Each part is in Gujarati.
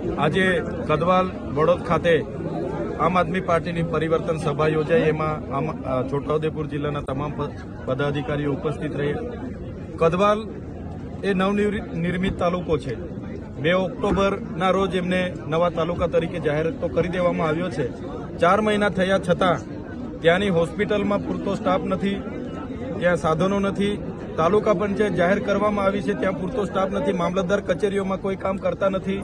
આજે કદવાલ વડોદ ખાતે આમ આદમી પાર્ટીની પરિવર્તન સભા યોજાઈ। એમાં છોટાઉદેપુર જિલ્લાના તમામ પદાધિકારીઓ ઉપસ્થિત રહ્યા। કદવાલ એ નવનિર્મિત તાલુકો છે। 2 ઓક્ટોબરના રોજ એમને નવા તાલુકા તરીકે જાહેર તો કરી દેવામાં આવ્યો છે। 4 મહિના થયા છતાં ત્યાંની હોસ્પિટલમાં પૂરતો સ્ટાફ નથી, ત્યાં સાધનો નથી। તાલુકા પંચાયત જાહેર કરવામાં આવી છે, ત્યાં પૂરતો સ્ટાફ નથી। મામલતદાર કચેરીઓમાં કોઈ કામ કરતા નથી।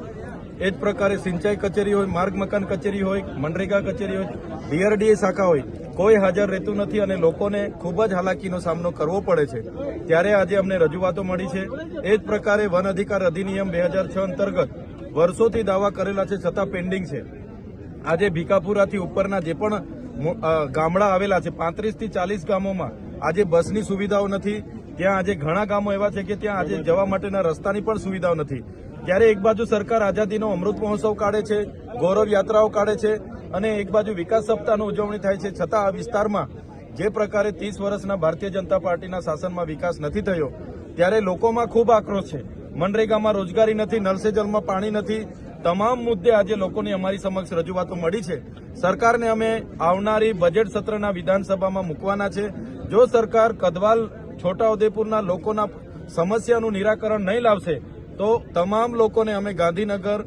એ જ પ્રકારે સિંચાઈ કચેરી હોય, માર્ગ મકાન કચેરી હોય, મનરેગા કચેરી હોય, BRDA શાખા હોય, કોઈ હાજર રહેતું નથી અને લોકોને ખૂબ જ હાલાકીનો સામનો કરવો પડે છે। ત્યારે આજે અમને રજૂઆતો મળી છે। એ જ પ્રકારે વન અધિકાર અધિનિયમ 2006 અંતર્ગત વર્ષોથી દાવા કરેલા છે છતાં પેન્ડિંગ છે। આજે ભીકાપુરાથી ઉપરના જે પણ ગામડા આવેલા છે, 35 થી 40 ગામોમાં આજે બસની સુવિધાઓ નથી। ત્યાં આજે ઘણા ગામો એવા છે કે ત્યાં આજે જવા માટેના રસ્તાની પણ સુવિધાઓ નથી। ત્યારે એક બાજુ સરકાર આઝાદીનો અમૃત મહોત્સવ કાઢે છે, ગૌરવ યાત્રાઓ કાઢે છે અને એક બાજુ વિકાસ સપ્તાહની ઉજવણી થાય છે, છતાં આ વિસ્તારમાં જે પ્રકારે 30 વર્ષના ભારતીય જનતા પાર્ટીના શાસનમાં વિકાસ નથી થયો ત્યારે લોકોમાં ખૂબ આક્રોશ છે। મનરેગામાં રોજગારી નથી, નલ સે જલમાં પાણી નથી। તમામ મુદ્દે આજે લોકોની અમારી સમક્ષ રજૂઆતો મળી છે। સરકારને અમે આવનારી બજેટ સત્રના વિધાનસભામાં મૂકવાના છે। જો સરકાર કદવાલ છોટાઉદેપુરના લોકોના સમસ્યાનું નિરાકરણ નહીં લાવશે તો તમામ લોકોને અમે ગાંધીનગર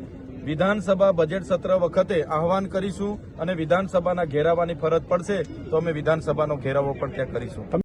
વિધાનસભા બજેટ સત્ર વખતે આહવાન કરીશું અને વિધાનસભાના ઘેરાવાની ફરજ પડશે તો અમે વિધાનસભાનો ઘેરાવો પણ ત્યાં કરીશું।